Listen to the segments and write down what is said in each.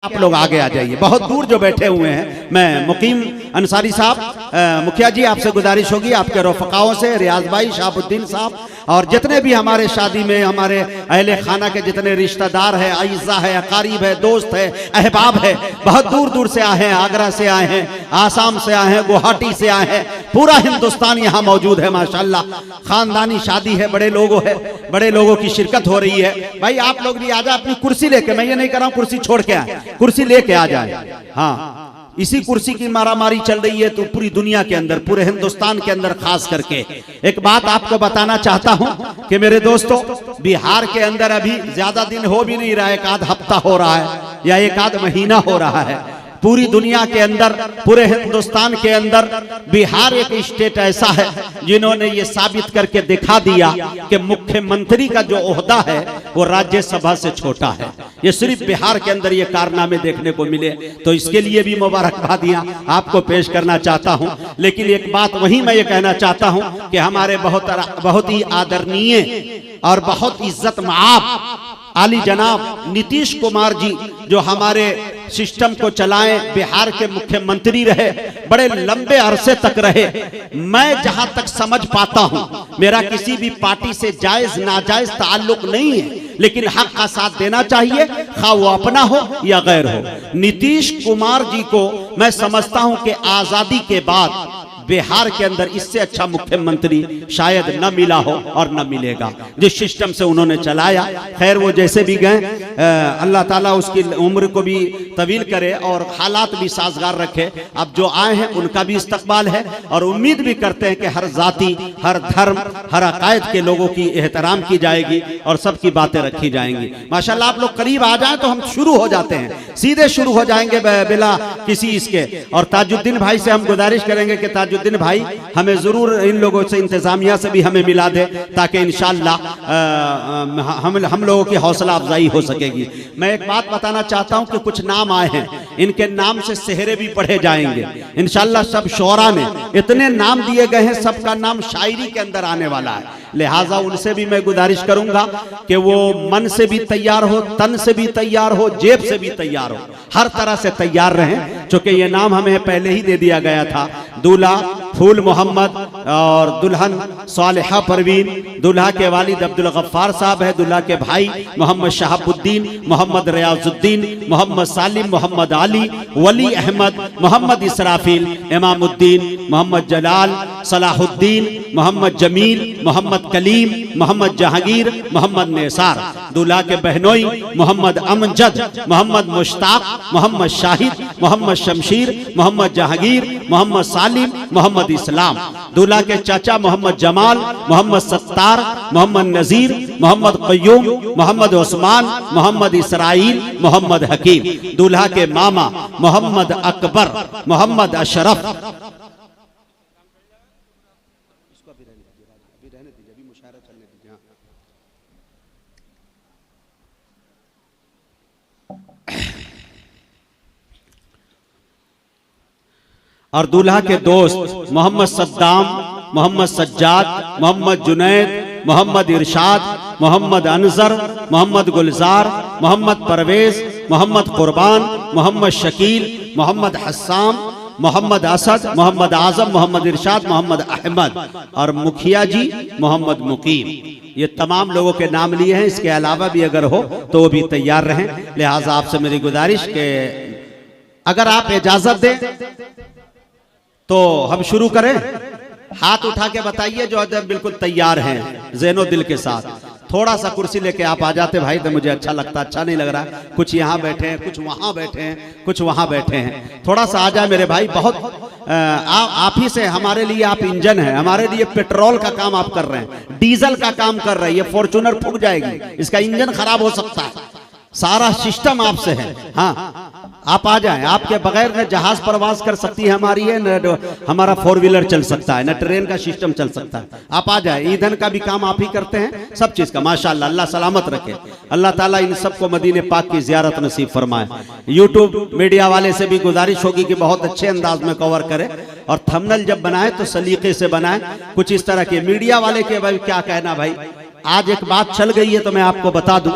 आप लोग आगे आ जाइए, बहुत दूर जो बैठे हुए हैं। मैं मुकीम अंसारी साहब, मुखिया जी, आपसे गुजारिश होगी आपके रफ़काओं से, रियाज भाई, शहाबुद्दीन साहब और जितने भी हमारे शादी में हमारे अहले खाना के जितने रिश्तेदार हैं, अइज़ा है, अकारीब है, दोस्त है, अहबाब है, बहुत दूर दूर से आए हैं, आगरा से आए हैं, आसाम से आए हैं, गुवाहाटी से आए हैं, पूरा हिंदुस्तान यहाँ मौजूद है माशाल्लाह। खानदानी शादी है, बड़े लोगों की शिरकत हो रही है। भाई आप लोग भी आ जाए अपनी कुर्सी लेके, मैं ये नहीं कर रहा हूँ कुर्सी छोड़ के आए, कुर्सी लेके आ जाए। हाँ, इसी कुर्सी की मारामारी चल रही है तो पूरी दुनिया के अंदर, पूरे हिंदुस्तान के अंदर खास करके। एक बात आपको बताना चाहता हूं कि मेरे दोस्तों, बिहार के अंदर अभी ज्यादा दिन हो भी नहीं रहा है, एक आध हफ्ता हो रहा है या एक आध महीना हो रहा है। पूरी दुनिया के अंदर, पूरे हिंदुस्तान के अंदर बिहार एक स्टेट ऐसा है जिन्होंने ये साबित करके दिखा दिया कि मुख्यमंत्री का जो ओहदा है वो राज्यसभा से छोटा है। ये सिर्फ बिहार के अंदर ये कारनामे देखने को मिले, तो इसके लिए भी मुबारकबादियां आपको पेश करना चाहता हूं। लेकिन एक बात वही मैं ये कहना चाहता हूं कि हमारे बहुत ही आदरणीय और बहुत इज्जत माफ आली जनाब नीतीश कुमार जी, जो हमारे सिस्टम को चलाएं, बिहार के मुख्यमंत्री रहे, बड़े लंबे अरसे तक रहे। मैं जहां तक समझ पाता हूं, मेरा किसी भी पार्टी से जायज नाजायज ताल्लुक नहीं है, लेकिन हक का साथ देना चाहिए, खा वो अपना हो या गैर हो। नीतीश कुमार जी को मैं समझता हूं कि आजादी के बाद बिहार के अंदर इससे अच्छा मुख्यमंत्री शायद न मिला हो और न मिलेगा, जिस सिस्टम से उन्होंने चलाया। खैर वो जैसे भी गए, अल्लाह ताला उसकी उम्र को भी तवील करे और हालात भी साजगार रखे। अब जो आए हैं उनका भी इस्तकबाल है और उम्मीद भी करते हैं कि हर जाति, हर धर्म, हर अकायद के लोगों की एहतराम की जाएगी और सबकी बातें रखी जाएंगी। माशाल्लाह आप लोग करीब आ जाएं तो हम शुरू हो जाते हैं, सीधे शुरू हो जाएंगे बिला किसी इसके। और ताजुद्दीन भाई से हम गुजारिश करेंगे कि ताजुद्दीन भाई हमें जरूर इन लोगों से, इंतजामिया से भी हमें मिला दे, ताकि इंशाअल्लाह हम लोगों की हौसला अफजाई हो सकेगी। मैं एक बात बताना चाहता हूं कि कुछ नाम आए हैं, इनके नाम से सेहरे भी पढ़े जाएंगे इंशाअल्लाह। सब शोरा ने इतने नाम दिए गए हैं, सबका नाम शायरी के अंदर आने वाला है। लिहाजा उनसे भी मैं गुजारिश करूंगा कि वो मन से भी तैयार हो, तन से भी तैयार हो, जेब से भी तैयार हो, हर तरह से तैयार रहें, चूंकि ये नाम हमें पहले ही दे दिया गया था। दूल्हा फूल मोहम्मद और दुल्हन सालिहा परवीन। दूल्हा के वालिद अब्दुल गफ्फार साहब है, दूल्हा के भाई मोहम्मद शहाबुद्दीन, मोहम्मद रियाजुद्दीन, मोहम्मद सालिम, मोहम्मद अली, वली अहमद, मोहम्मद इसराफिल, इमामुद्दीन, मोहम्मद जलाल, सलाहुद्दीन, मोहम्मद जमील, मोहम्मद कलीम, मोहम्मद जहांगीर, मोहम्मद नेसार। दूल्हा के बहनोई मोहम्मद अमजद, मोहम्मद मुश्ताक, मोहम्मद शाहिद, मोहम्मद शमशीर, मोहम्मद जहांगीर, मोहम्मद सालिम, मोहम्मद इस्लाम। दूल्हा के चाचा मोहम्मद जमाल, मोहम्मद सत्तार, मोहम्मद नजीर, मोहम्मद कय्यूम, मोहम्मद उस्मान, मोहम्मद इसराइल, मोहम्मद हकीम। दूल्हा के मामा मोहम्मद अकबर, मोहम्मद अशरफ। और दूल्हा के दोस्त मोहम्मद सद्दाम, मोहम्मद सज्जाद, मोहम्मद जुनैद, मोहम्मद इरशाद, मोहम्मद अनजर, मोहम्मद गुलजार, मोहम्मद परवेज, मोहम्मद कुर्बान, मोहम्मद शकील, मोहम्मद हस्साम, मोहम्मद असद, मोहम्मद आजम, मोहम्मद इरशाद, मोहम्मद अहमद और मुखिया जी मोहम्मद मुकीम। ये तमाम लोगों के नाम लिए हैं, इसके अलावा भी अगर हो तो वो भी तैयार रहें। लिहाजा आपसे मेरी गुजारिश के अगर आप इजाजत दें तो हम शुरू करें। हाथ उठा के बताइए जो बिल्कुल तैयार हैं, ज़हनो दिल के साथ। थोड़ा सा कुर्सी लेके आप आ जाते भाई तो मुझे अच्छा लगता, अच्छा नहीं लग रहा। कुछ यहाँ बैठे हैं, कुछ वहाँ बैठे हैं, कुछ वहाँ बैठे हैं। थोड़ा सा आ जाए मेरे भाई, बहुत आप ही से हमारे लिए आप इंजन हैं, हमारे लिए पेट्रोल का काम आप कर रहे हैं, डीजल का काम कर रहे हैं। ये फॉर्च्यूनर फूट जाएगी, इसका इंजन खराब हो सकता है, सारा सिस्टम आपसे है। हाँ आप आ जाएं, आपके बगैर न जहाज परवाज कर सकती है हमारी है, न हमारा 4 व्हीलर चल सकता है, न ट्रेन का सिस्टम चल सकता है। आप आ जाएं, ईंधन का भी काम आप ही करते हैं, सब चीज का। माशाअल्लाह, अल्लाह सलामत रखे। अल्लाह ताला इन सबको मदीने पाक की जियारत नसीब फरमाए। यूट्यूब मीडिया वाले से भी गुजारिश होगी कि बहुत अच्छे अंदाज में कवर करे और थंबनेल जब बनाए तो सलीके से बनाए। कुछ इस तरह के मीडिया वाले के भाई क्या कहना भाई, आज एक बात चल गई है तो मैं आपको बता दूं,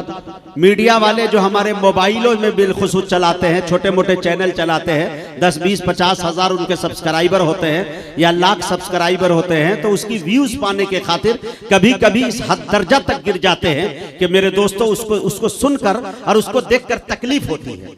मीडिया वाले जो हमारे मोबाइलों में बिलखुसूस चलाते हैं, छोटे मोटे चैनल चलाते हैं, 10, 20, 50 हजार उनके सब्सक्राइबर होते हैं या लाख सब्सक्राइबर होते हैं, तो उसकी व्यूज पाने के खातिर कभी कभी इस हद दर्जा तक गिर जाते हैं कि मेरे दोस्तों उसको सुनकर और उसको देखकर तकलीफ होती है।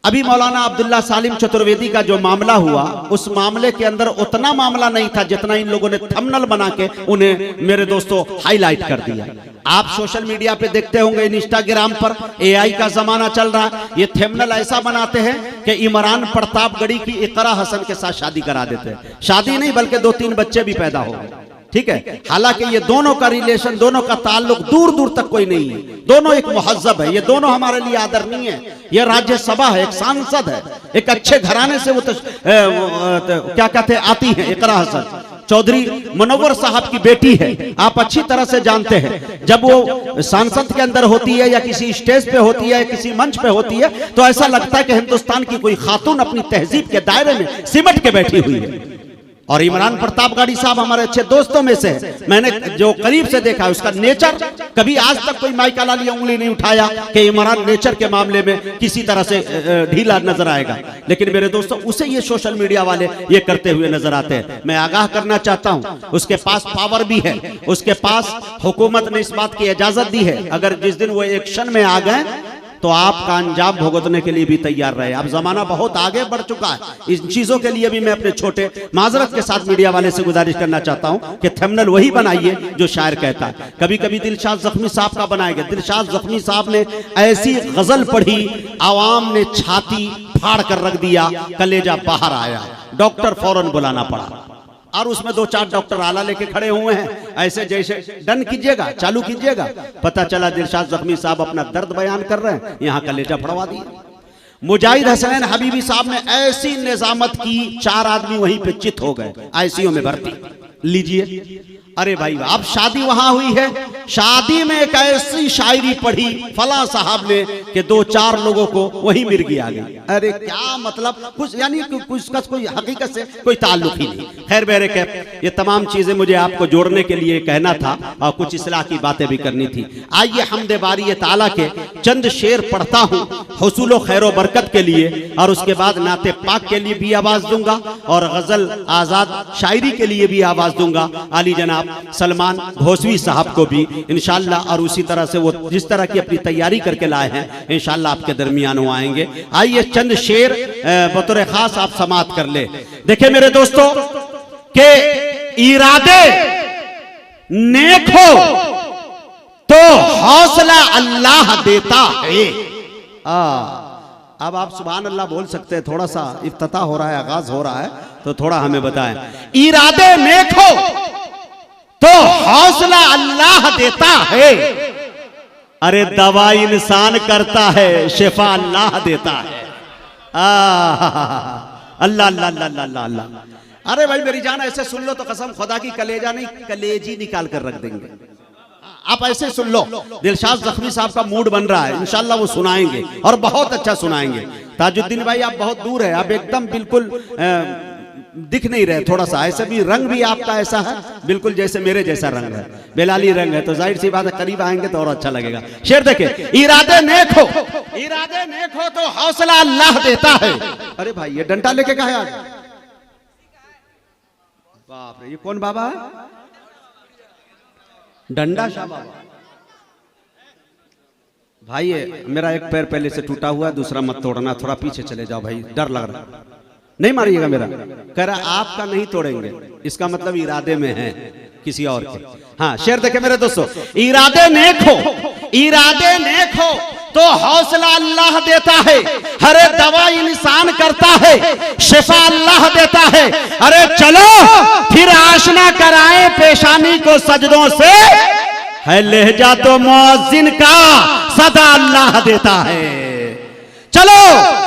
अभी मौलाना अब्दुल्ला सालिम चतुर्वेदी का जो मामला हुआ, उस मामले के अंदर उतना मामला नहीं था जितना इन लोगों ने थंबनेल बना के उन्हें मेरे दोस्तों हाईलाइट कर दिया। आप सोशल मीडिया पे देखते होंगे, इंस्टाग्राम पर एआई का जमाना चल रहा है, ये थंबनेल ऐसा बनाते हैं कि इमरान प्रतापगढ़ी की इकरा हसन के साथ शादी करा देते हैं। शादी नहीं बल्कि 2-3 बच्चे भी पैदा हो गए, ठीक है। हालांकि ये दोनों का रिलेशन, दोनों का ताल्लुक दूर दूर तक कोई नहीं है, दोनों एक मुहज्जब है, ये दोनों हमारे लिए आदरणीय है। ये राज्यसभा है, एक सांसद है, एक अच्छे घराने से वो क्या कहते हैं आती है, इकरा हसन चौधरी मुनव्वर साहब की बेटी है। आप अच्छी तरह से जानते हैं, जब वो सांसद के अंदर होती है या किसी स्टेज पे होती है, किसी मंच पे होती है, तो ऐसा लगता है कि हिंदुस्तान की कोई खातून अपनी तहजीब के दायरे में सिमट के बैठी हुई है। और इमरान प्रतापगढ़ी साहब हमारे अच्छे दोस्तों में से है, मैंने जो करीब से देखा उसका नेचर, कभी आज तक कोई माइक वाला उंगली नहीं उठाया कि इमरान नेचर के मामले में किसी तरह से ढीला नजर आएगा। लेकिन मेरे दोस्तों, उसे ये सोशल मीडिया वाले ये करते हुए नजर आते हैं। मैं आगाह करना चाहता हूं, उसके पास पावर भी है, उसके पास हुकूमत ने इस बात की इजाजत दी है, अगर जिस दिन वो एक्शन में आ गए तो आपका अंजाम भुगतने के लिए भी तैयार रहे। अब जमाना बहुत आगे बढ़ चुका है, इन चीजों के लिए भी मैं अपने छोटे माजरत के साथ मीडिया वाले से गुजारिश करना चाहता हूं कि थंबनेल वही बनाइए जो शायर कहता है। कभी कभी दिलशाद जख्मी साहब का बनाएंगे, दिलशाद जख्मी साहब ने ऐसी गजल पढ़ी, आवाम ने छाती फाड़ कर रख दिया, कलेजा बाहर आया, डॉक्टर फौरन बुलाना पड़ा। और उसमें 2-4 डॉक्टर आला लेके खड़े हुए हैं, ऐसे जैसे डन कीजिएगा, चालू कीजिएगा। पता चला दिलशाद जख्मी साहब अपना दर्द बयान कर रहे हैं, यहाँ कलेजा फड़वा दिया। मुजाहिद हसनैन हबीबी साहब ने ऐसी निजामत की, 4 आदमी वहीं पे चित हो गए, आईसीयू में भर्ती। लीजिए, अरे भाई अब शादी वहां हुई है, शादी में एक ऐसी शायरी पढ़ी फला साहब ने कि 2-4 लोगों को वही मिर्गी आ गई। अरे क्या मतलब, कुछ यानी कुछ का कोई हकीकत से कोई ताल्लुक ही नहीं। खैर बेरे के ये तमाम चीजें मुझे आपको जोड़ने के लिए कहना था और कुछ इस्लाह की बातें भी करनी थी। आइए हमदे बारी ताला के चंद शेर पढ़ता हूँ हुसूल खैर बरकत के लिए, और उसके बाद नाते पाक के लिए भी आवाज दूंगा और गजल आजाद शायरी के लिए भी आवाज दूंगा आली जनाब सलमान घोसवी साहब को भी इंशाल्लाह। और उसी तरह से वो जिस तरह की अपनी तैयारी करके लाए हैं इंशाल्लाह आपके दरमियान वो आएंगे। आइए चंद शेर बतौर खास आप समात कर ले। देखिए मेरे दोस्तों के इरादे नेक हो तो हौसला अल्लाह देता है। अब आप सुभान अल्लाह बोल सकते हैं, थोड़ा सा इफ्तिताह हो रहा है, आगाज हो रहा है, तो थोड़ा हमें बताएं। इरादे नेक हो तो हौसला अल्लाह देता है, अरे दवा इंसान करता है, शिफा अल्लाह देता है। अल्लाह अल्लाह अल्लाह अल्लाह अल्लाह। अरे भाई मेरी जान ऐसे सुन लो तो कसम खुदा की कलेजा नहीं कलेजी निकाल कर रख देंगे। आप ऐसे सुन लो, दिलशाद जख्मी साहब का मूड बन रहा है, इंशाल्लाह वो सुनाएंगे और बहुत अच्छा सुनाएंगे। ताजुद्दीन भाई आप बहुत दूर है, आप एकदम बिल्कुल दिख नहीं रहे, थोड़ा सा ऐसे भी रंग भी आपका ऐसा है बिल्कुल जैसे मेरे जैसा रंग है, बेलाली रंग है, तो जाहिर सी बात है करीब आएंगे तो और अच्छा लगेगा। शेर देखे, इरादे नेक हो तो हौसला अल्लाह देता है। अरे भाई ये डंडा लेके कहा है, बाप रे ये कौन बाबा है? डंडा शाह बाबा। भाई मेरा एक पैर पहले से टूटा हुआ है, दूसरा मत तोड़ना, थोड़ा पीछे चले जाओ भाई, डर लग रहा है, नहीं मारिएगा मेरा। कह रहा आपका नहीं तोड़ेंगे, इसका मतलब इरादे में है किसी और के। हाँ शेर देखे मेरे दोस्तों, इरादे नेक हो तो हौसला अल्लाह देता है, हरे दवा इंसान करता है, शिफा अल्लाह देता है। अरे चलो फिर आशना कराएं पेशानी को सजदों से, है लहजा तो मुअज्जिन का सदा अल्लाह देता है। चलो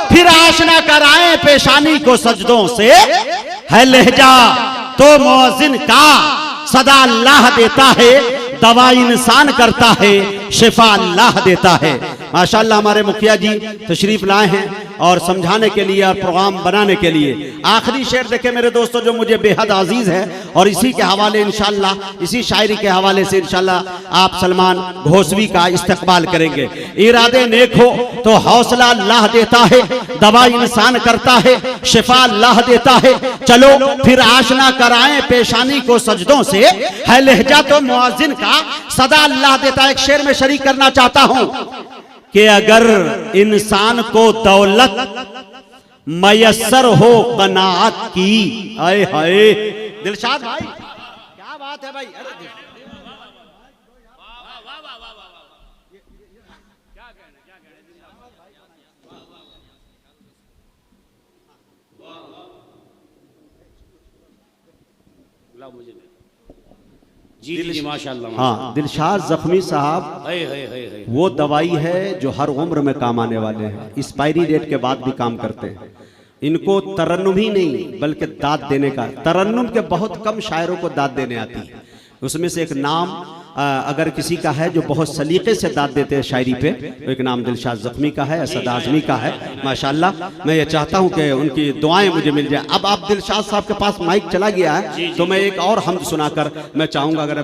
फिर आशना कराएं पेशानी को सजदों से, है लहजा तो मुअज्जिन का सदा अल्लाह देता है। दवा इंसान करता है, शिफा अल्लाह देता है। माशाअल्लाह हमारे मुखिया जी तशरीफ लाए हैं और समझाने के लिए और प्रोग्राम बनाने के लिए। आखिरी शेर देखे मेरे दोस्तों जो मुझे बेहद अजीज है, और इसी के हवाले इंशाअल्लाह, इसी शायरी के हवाले से इंशाअल्लाह आप सलमान घोसवी का इस्तकबाल करेंगे। इरादे नेक हो तो हौसला अल्लाह देता है, दवा इंसान करता है, शिफा अल्लाह देता है। चलो फिर आशना कराएं पेशानी को सजदों से, है लहजा तो मुअज्जिन का सदा अल्लाह देता है। एक शेर में शरीक करना चाहता हूं कि अगर इंसान को दौलत मयस्सर हो कनाअत की, आए हाय दिलशाद भाई क्या बात है भाई, अरे जी जी माशाअल्लाह। हाँ, दिलशाद जख्मी साहब वो दवाई है जो हर उम्र में काम आने वाले हैं, एक्सपायरी डेट के बाद भी काम करते हैं। इनको तरन्नुम ही नहीं बल्कि दाद देने का, तरन्नुम के बहुत कम शायरों को दाद देने आती है। उसमें से एक नाम अगर किसी का है जो बहुत सलीके से दाद देते हैं शायरी पे, तो एक नाम दिलशाद जख्मी का है, असद आजमी का है। माशाअल्लाह मैं ये चाहता हूँ कि उनकी दुआएं मुझे मिल जाए। अब आप दिलशाद साहब के पास माइक चला गया है तो मैं एक और हम्द सुनाकर मैं चाहूंगा अगर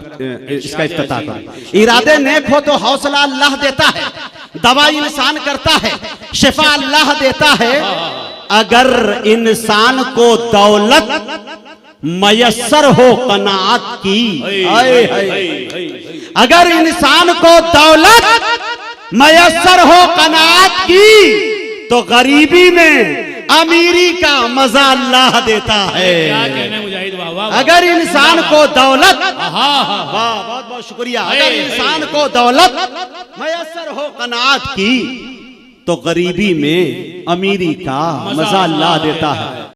इसका इफ्तिताह करूं। इरादे नेक हो तो हौसला अल्लाह देता है, दवा इंसान करता है, शिफा अल्लाह देता है। अगर इंसान को दौलत मयस्सर हो कनाअत की, अगर इंसान को दौलत मयस्सर हो कनाअत की, तो गरीबी में अमीरी का मजा अल्लाह देता है। क्या कहने मुजाहिद, वाह वाह। अगर इंसान को दौलत, वाह बहुत बहुत शुक्रिया, अगर इंसान को दौलत मयस्सर हो कनाअत की, तो गरीबी में अमीरी का मजा अल्लाह देता है।